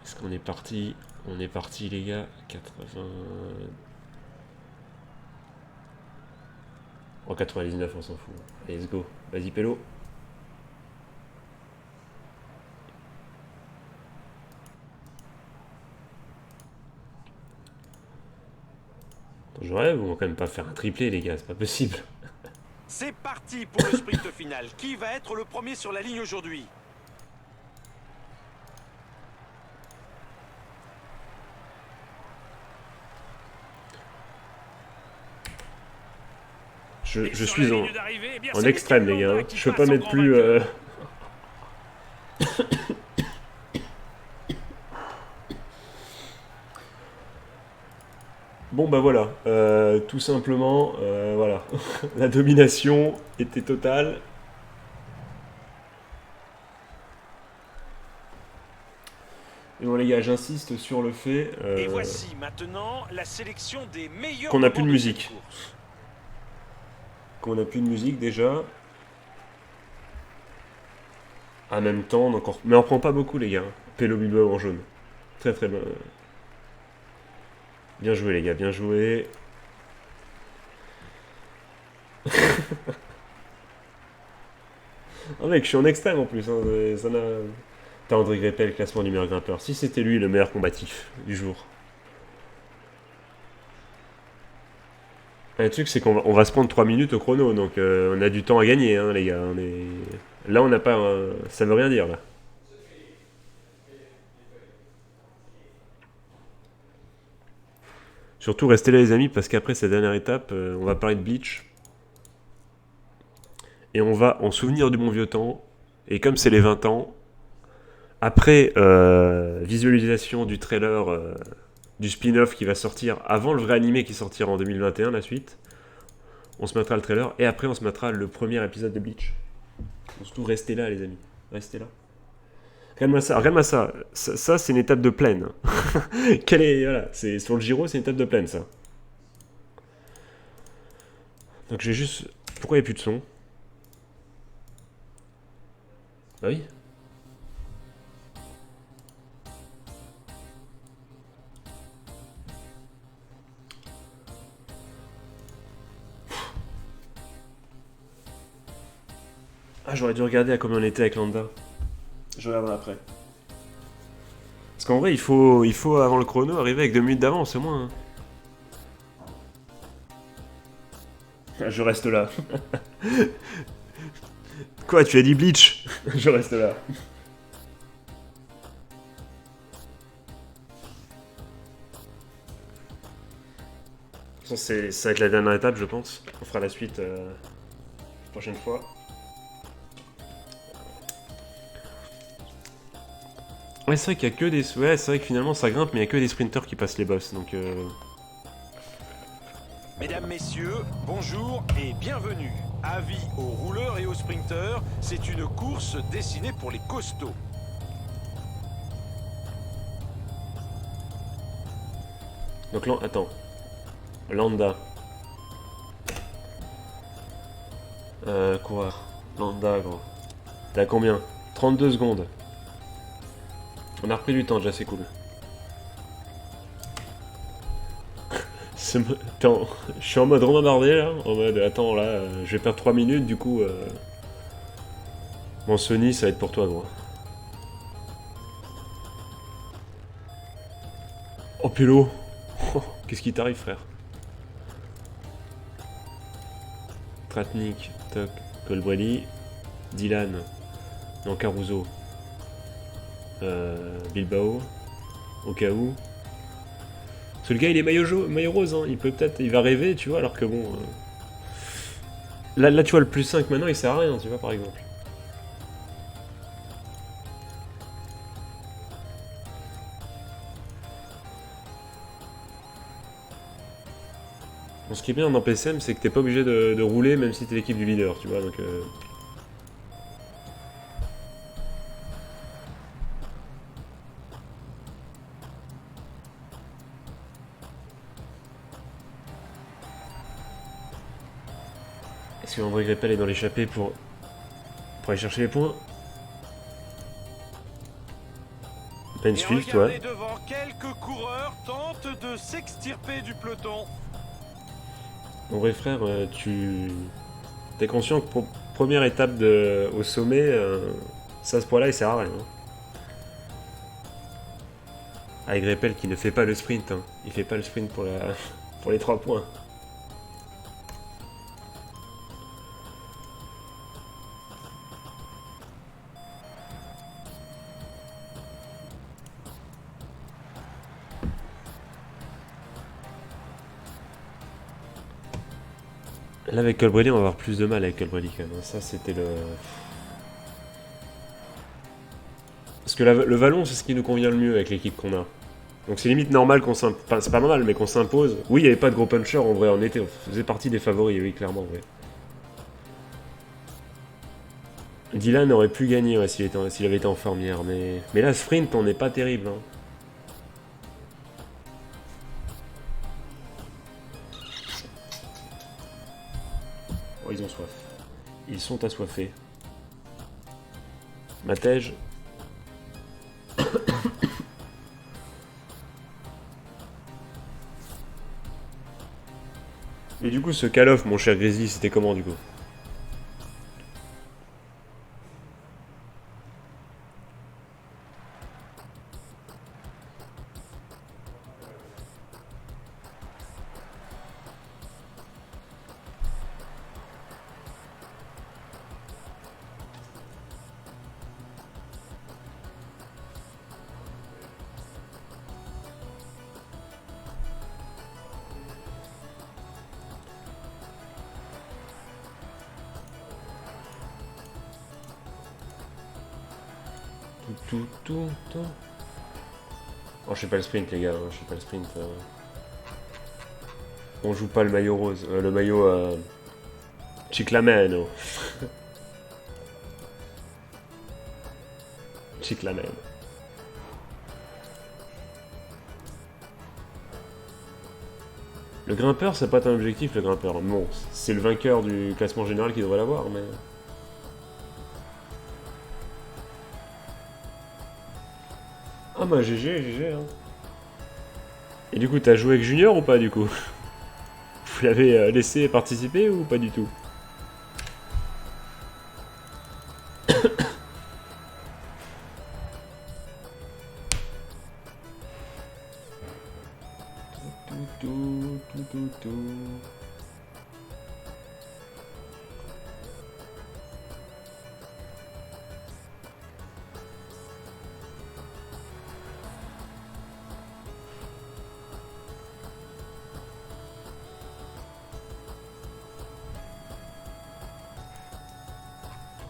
Speaker 1: Est-ce qu'on est parti? On est parti, les gars. 80. En 99, on s'en fout. Allez, let's go. Vas-y, Pélo. Je rêve, on va quand même pas faire un triplé, les gars, c'est pas possible.
Speaker 2: C'est parti pour le sprint final. Qui va être le premier sur la ligne aujourd'hui?
Speaker 1: Je suis en extrême, les gars. Je peux pas mettre plus... Bon bah voilà, tout simplement, voilà, la domination était totale. Et bon les gars, j'insiste sur le fait
Speaker 2: Et voici maintenant la sélection des meilleurs
Speaker 1: qu'on n'a plus de
Speaker 2: moments
Speaker 1: musique.
Speaker 2: cette course.
Speaker 1: Qu'on n'a plus de musique déjà. En même temps, encore. Mais on prend pas beaucoup les gars. Pélo Bilbao en jaune. Très très bien. Bien joué les gars, bien joué. Oh mec, je suis en extrême en plus. Hein. Ça n'a... T'as André Greppel, classement du meilleur grimpeur. Si c'était lui le meilleur combatif du jour. Le truc, c'est qu'on va se prendre 3 minutes au chrono, donc on a du temps à gagner, hein, les gars. Là, on n'a pas... Ça veut rien dire, là. Surtout, restez là, les amis, parce qu'après cette dernière étape, on va parler de Bleach. Et on va en souvenir du bon vieux temps. Et comme c'est les 20 ans, après visualisation du trailer du spin-off qui va sortir avant le vrai animé qui sortira en 2021, la suite, on se mettra le trailer et après on se mettra le premier épisode de Bleach. Donc, surtout, restez là, les amis. Restez là. Regarde-moi ça, regarde-moi ça. Ça, c'est une étape de plaine. Voilà, c'est sur le Giro, c'est une étape de plaine, ça. Donc j'ai juste... Pourquoi il n'y a plus de son? Ah oui. Ah, j'aurais dû regarder à combien on était avec Landa. Je regarderai après. Parce qu'en vrai, il faut avant le chrono arriver avec 2 minutes d'avance au moins. Hein. Ah, je reste là. Quoi, tu as dit Bleach? Je reste là. Ça va être la dernière étape, je pense. On fera la suite la prochaine fois. Ouais, c'est vrai qu'il y a que des... Ouais, c'est vrai que finalement ça grimpe, mais il y a que des sprinters qui passent les boss, donc...
Speaker 2: Mesdames, messieurs, bonjour et bienvenue. Avis aux rouleurs et aux sprinteurs, c'est une course destinée pour les costauds.
Speaker 1: Donc là, attends. Landa. Quoi? Landa, gros. T'as combien? 32 secondes. On a repris du temps déjà, c'est cool. Attends, je suis en mode remardé là. En mode, attends là, je vais perdre 3 minutes, du coup... Mon Sony, ça va être pour toi, gros. Oh, Pélo. Qu'est-ce qui t'arrive, frère? Tratnik, Toc, Colbrelli, Dylan, non, Caruso, Bilbao, au cas où. Parce que le gars il est maillot rose, hein. Il va rêver, tu vois, alors que bon... Là, tu vois, le plus 5 maintenant il sert à rien, tu vois, par exemple. Bon, ce qui est bien dans PSM, c'est que t'es pas obligé de rouler même si t'es l'équipe du leader, tu vois, donc... Est-ce que André Greppel est dans l'échappée pour aller chercher les points? Ben Swift, ouais.
Speaker 2: Devant, quelques coureurs tentent de s'extirper du peloton.
Speaker 1: En vrai frère, t'es conscient que pour première étape au sommet, ça ce point-là il sert à rien. Hein. Avec Greppel qui ne fait pas le sprint, hein. Il fait pas le sprint pour les 3 points. Là avec Colbrelli on va avoir plus de mal avec Colbrelli quand même. Ça c'était le... Parce que le vallon c'est ce qui nous convient le mieux avec l'équipe qu'on a. Donc c'est limite normal qu'on s'impose. Enfin, c'est pas normal mais qu'on s'impose. Oui il n'y avait pas de gros puncher en vrai, on faisait partie des favoris, oui clairement. Ouais. Dylan aurait pu gagner ouais, s'il avait été en forme hier, mais là, sprint, on n'est pas terrible. Hein. Oh, ils ont soif. Ils sont assoiffés. Matej. Et du coup, ce call-off, mon cher Grizzly, c'était comment du coup? Tout. Oh, je fais pas le sprint, les gars. Hein, je fais pas le sprint. On joue pas le maillot rose. Le maillot. Chiclameno. Chiclameno. Le grimpeur, c'est pas un objectif, le grimpeur. Bon, c'est le vainqueur du classement général qui devrait l'avoir, mais. Ah bah GG, hein. Et du coup, t'as joué avec Junior ou pas du coup? Vous l'avez laissé participer ou pas du tout? Tout.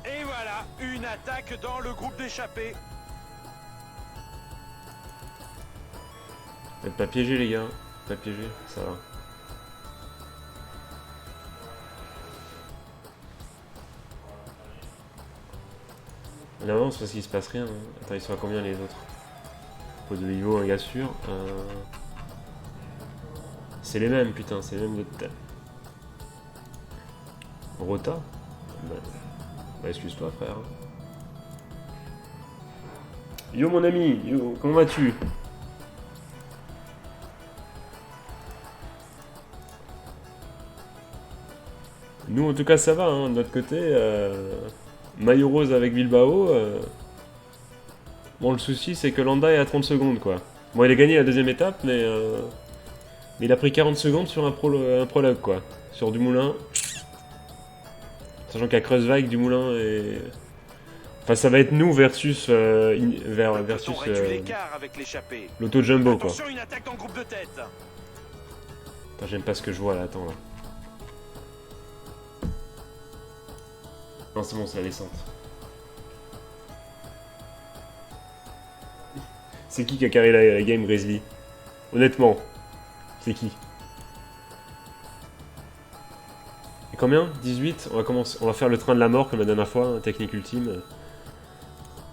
Speaker 2: Et voilà, une attaque dans le groupe d'échappés.
Speaker 1: Faites pas piéger les gars, pas piéger, ça va. On avance parce qu'il se passe rien. Hein. Attends, ils sont à combien les autres? Pose de niveau, un gars sûr. C'est les mêmes, putain, c'est les mêmes de tête. Rota? Bah excuse-toi frère. Yo mon ami, yo, comment vas-tu? Nous en tout cas ça va, hein, de notre côté. Maillot rose avec Bilbao. Bon le souci c'est que Landa est à 30 secondes quoi. Bon il a gagné la deuxième étape mais il a pris 40 secondes sur un prologue quoi. Sur du moulin. Sachant qu'à Kreuzweig du moulin et... Enfin ça va être nous versus l'auto jumbo quoi.
Speaker 2: Attention, une attaque dans le groupe de tête.
Speaker 1: Attends, j'aime pas ce que je vois là, attends là. Non c'est bon, c'est la descente. C'est qui a carré la game Grizzly? Honnêtement, c'est qui? Et combien? 18? On va faire le train de la mort comme la dernière fois, hein, technique ultime.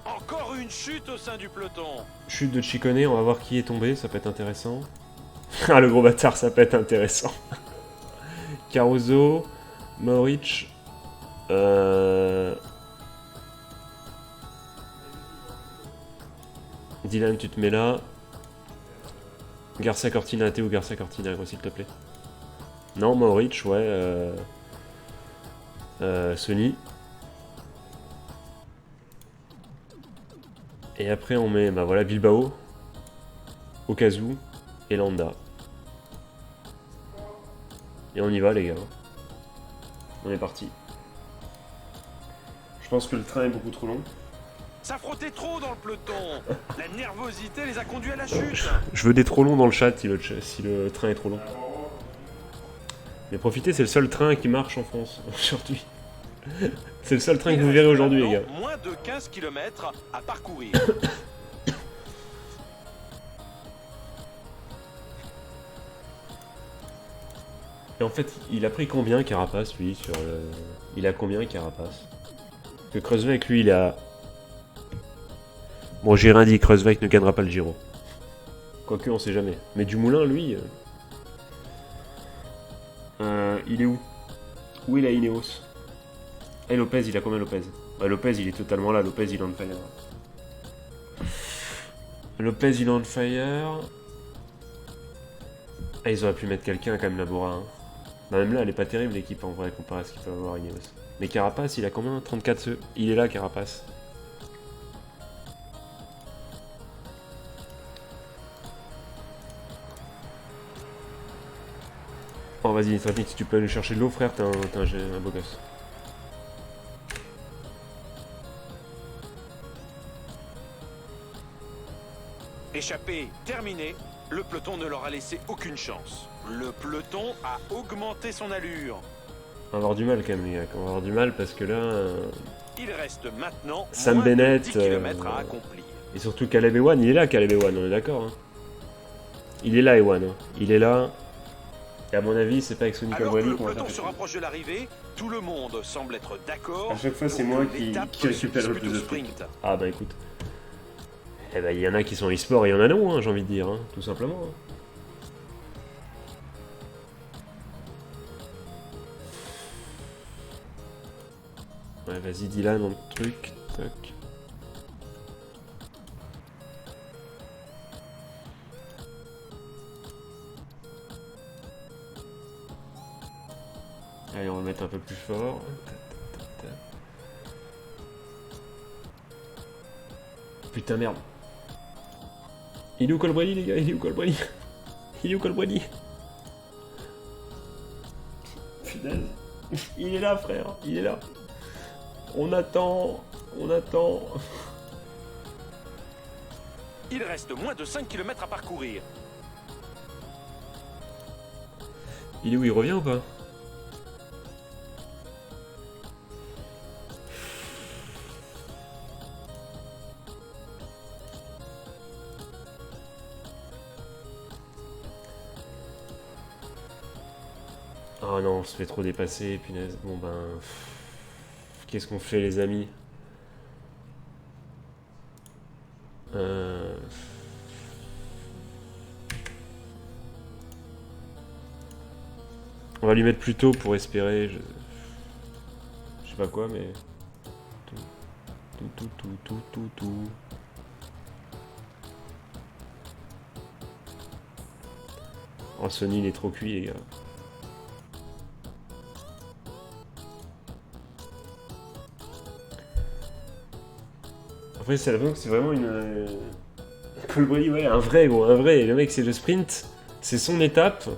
Speaker 2: Encore une chute au sein du peloton.
Speaker 1: Chute de Chicone, on va voir qui est tombé, ça peut être intéressant. Ah le gros bâtard, ça peut être intéressant. Caruso, Mauric. Dylan, tu te mets là. Garcia Cortina, t'es où Garcia Cortina, gros, s'il te plaît? Non, Mauric, ouais. Sony. Et après, on met, bah voilà, Bilbao, Okazu et Landa. Et on y va, les gars. On est parti. Je pense que le train est beaucoup trop long.
Speaker 2: Ça frottait trop dans le peloton. La nervosité les a conduits à la chute.
Speaker 1: Je veux des trop longs dans le chat si le train est trop long. Mais profitez, c'est le seul train qui marche en France aujourd'hui. C'est le seul train que vous verrez aujourd'hui, les gars.
Speaker 2: Moins de 15 km à parcourir.
Speaker 1: Et en fait, il a pris combien Carapace, lui, sur le... Il a combien Carapace? Que Kreuzweig, lui, il a... Bon, j'ai rien dit, Kreuzweig ne gagnera pas le Giro. Quoique, on sait jamais. Mais Dumoulin, lui... il est où? Où est la Ineos? Eh, Lopez, il a combien, Lopez? Bah, Lopez, il est totalement là. Lopez, il est on fire. Lopez, il est on fire. Ah, ils auraient pu mettre quelqu'un, quand même, Labora. Hein. Bah, même là, elle est pas terrible, l'équipe, en vrai, comparé à ce qu'il peut avoir Ineos. Mais Carapace, il a combien? 34 œufs. Il est là, Carapace. Oh, vas-y, Nitranik, si tu peux aller chercher de l'eau, frère, t'es un beau gosse.
Speaker 2: Échappé, terminé. Le peloton ne leur a laissé aucune chance. Le peloton a augmenté son allure.
Speaker 1: On va avoir du mal quand même, les gars. On va avoir du mal parce que là...
Speaker 2: Il reste maintenant
Speaker 1: Sam
Speaker 2: moins
Speaker 1: Bennett,
Speaker 2: de 10 km à accomplir.
Speaker 1: Et surtout Caleb Ewan, il est là, Caleb Ewan, on est d'accord. Hein. Il est là, Ewan. Hein. Il est là. Et à mon avis, c'est pas avec Sonny
Speaker 2: Alors que
Speaker 1: Colbrelli
Speaker 2: le
Speaker 1: qu'on va
Speaker 2: peloton
Speaker 1: faire.
Speaker 2: se rapproche de l'arrivée, tout le monde semble être d'accord.
Speaker 1: À chaque fois, c'est moi qui récupère le plus de sprint. Ah bah écoute. Eh bah il y en a qui sont e-sport et il y en a non, hein, j'ai envie de dire, hein, tout simplement. Hein. Ouais, vas-y, Dylan, dans le truc. Tac. Allez, on va mettre un peu plus fort. Putain, merde. Il est où Colbrelli, les gars? Il est où Colbrelli? Il est où Colbrelli? Punaise. Il est là, frère. Il est là. On attend. On attend.
Speaker 2: Il reste moins de 5 km à parcourir.
Speaker 1: Il est où? Il revient ou pas? Oh non, on se fait trop dépasser, punaise. Bon ben... Qu'est-ce qu'on fait, les amis? On va lui mettre plus tôt pour espérer. Je sais pas quoi, mais... Tout. Oh, Sony, il est trop cuit, les gars. Après, c'est vraiment une... Colbrelli, ouais, un vrai, gros, un vrai. Le mec, c'est le sprint. C'est son étape.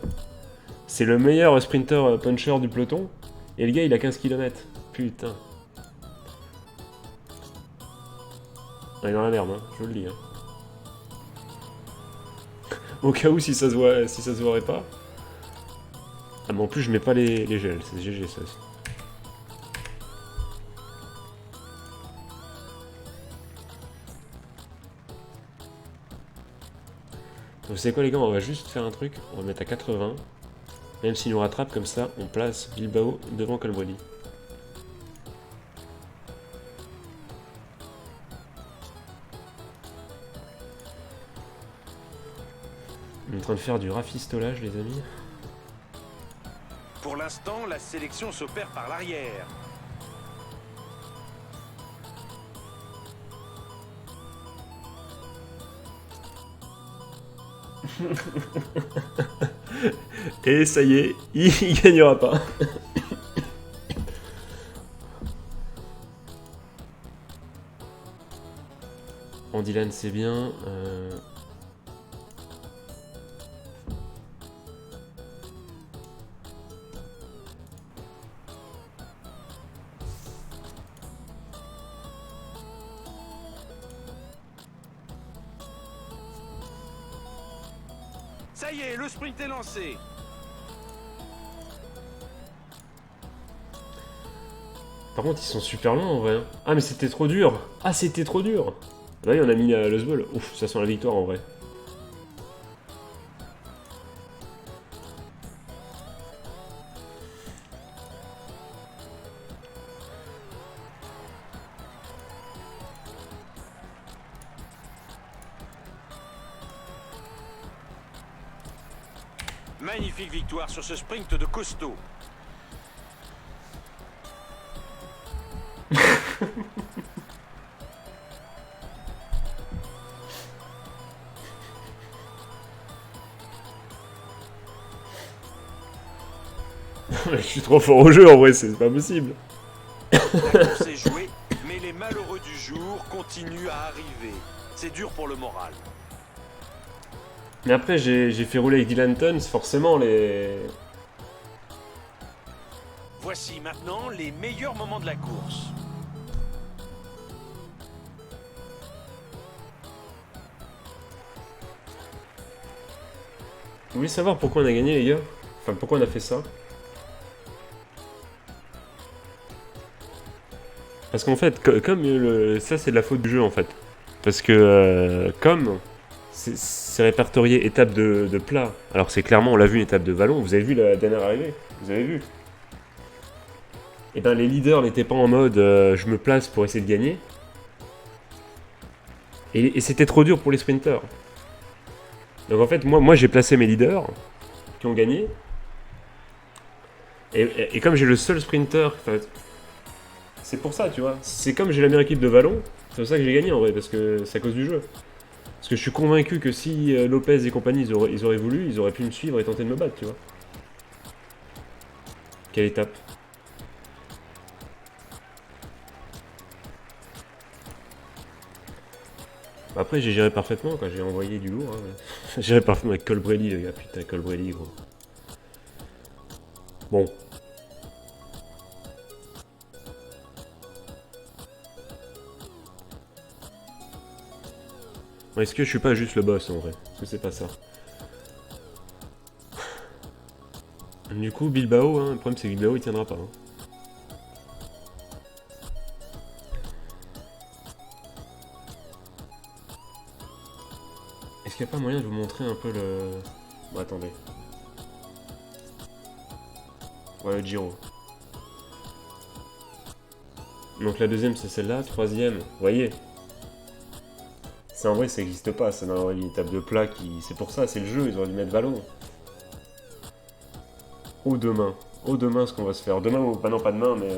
Speaker 1: C'est le meilleur sprinter puncher du peloton. Et le gars, il a 15 km. Putain. On est dans la merde, hein, je vous le dis. Hein. Au cas où, si ça se voirait pas. Ah, mais en plus, je mets pas les gels. C'est GG, ça aussi. Vous savez quoi, les gars, on va juste faire un truc. On va mettre à 80. Même s'il nous rattrape comme ça, on place Bilbao devant Colbrelli. On est en train de faire du rafistolage, les amis.
Speaker 2: Pour l'instant, la sélection s'opère par l'arrière.
Speaker 1: Et ça y est, il gagnera pas. En Dylan, c'est bien.
Speaker 2: Ça y est, le sprint est lancé.
Speaker 1: Par contre, ils sont super loin en vrai. Ah, mais c'était trop dur. Ah, c'était trop dur. Là, on a mis le Zbol. Ouf, ça sent la victoire en vrai.
Speaker 2: Magnifique victoire sur ce sprint de costaud.
Speaker 1: Je suis trop fort au jeu en vrai, c'est pas possible.
Speaker 2: La course est jouée, mais les malheureux du jour continuent à arriver. C'est dur pour le moral.
Speaker 1: Mais après, j'ai fait rouler avec Dylan Tons, forcément les...
Speaker 2: Voici maintenant les meilleurs moments de la course.
Speaker 1: Vous voulez savoir pourquoi on a gagné les gars? Enfin, pourquoi on a fait ça? Parce qu'en fait, comme ça c'est de la faute du jeu en fait. Parce que comme c'est répertorié étape de plat, alors c'est clairement, on l'a vu, une étape de vallon, vous avez vu la dernière arrivée? Vous avez vu? Et ben les leaders n'étaient pas en mode je me place pour essayer de gagner. Et c'était trop dur pour les sprinters. Donc en fait, moi j'ai placé mes leaders qui ont gagné. Et comme j'ai le seul sprinter, c'est pour ça, tu vois. C'est comme j'ai la meilleure équipe de vallon, c'est pour ça que j'ai gagné en vrai, parce que c'est à cause du jeu. Parce que je suis convaincu que si Lopez et compagnie ils auraient voulu, ils auraient pu me suivre et tenter de me battre, tu vois. Quelle étape? Après j'ai géré parfaitement quand j'ai envoyé du lourd. Hein. J'ai géré parfaitement avec Colbrelli, le gars, putain, Colbrelli, gros. Bon. Est-ce que je suis pas juste le boss en vrai? Est-ce que c'est pas ça? Du coup, Bilbao, hein, le problème c'est que Bilbao il tiendra pas. Hein. Est-ce qu'il n'y a pas moyen de vous montrer un peu le... Bon, attendez. Ouais, le Giro. Donc la deuxième c'est celle-là, troisième, vous voyez. C'est en vrai ça n'existe pas, c'est dans une étape de plat qui... C'est pour ça, c'est le jeu, ils auraient dû mettre vallon. Oh demain ce qu'on va se faire. Demain, bah non pas demain, mais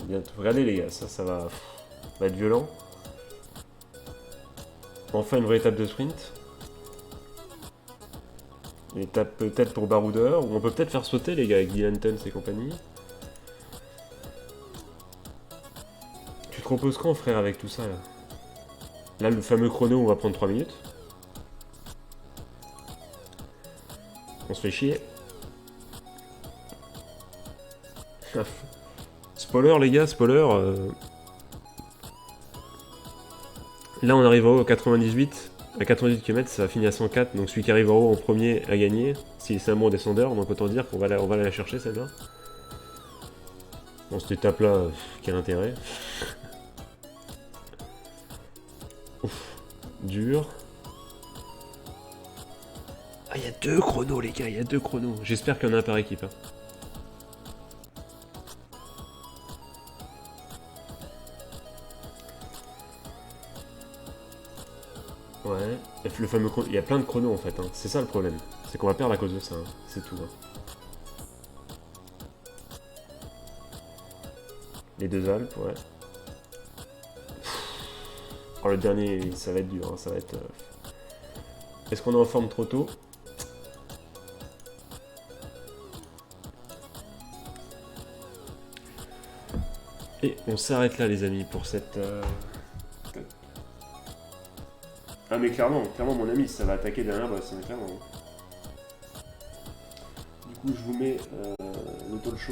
Speaker 1: bientôt. Regardez les gars, ça va être violent. Enfin une vraie étape de sprint. Une étape peut-être pour baroudeur, ou on peut peut-être faire sauter les gars avec Dylan Tons et compagnie. Tu te proposes quand frère avec tout ça là? Là le fameux chrono on va prendre 3 minutes. On se fait chier. Spoiler les gars, spoiler. Là on arrive en haut à 98. À 98 km ça finit à 104. Donc celui qui arrive en haut en premier a gagné. Si c'est un bon descendeur, donc autant dire qu'on va la chercher celle-là. Bon cette étape là, quel intérêt. Ouf, dur. Ah il y a 2 chronos les gars, il y a 2 chronos. J'espère qu'il y en a un par équipe. Hein. Ouais, le fameux chrono, il y a plein de chronos en fait, hein. C'est ça le problème. C'est qu'on va perdre à cause de ça, hein. C'est tout. Hein. Les 2 Alpes, ouais. Oh, le dernier, ça va être dur, hein. Ça va être... Est-ce qu'on est en forme trop tôt? Et on s'arrête là les amis pour cette... Ah mais clairement mon ami, ça va attaquer derrière boss, hein, clairement. Du coup je vous mets le talk show.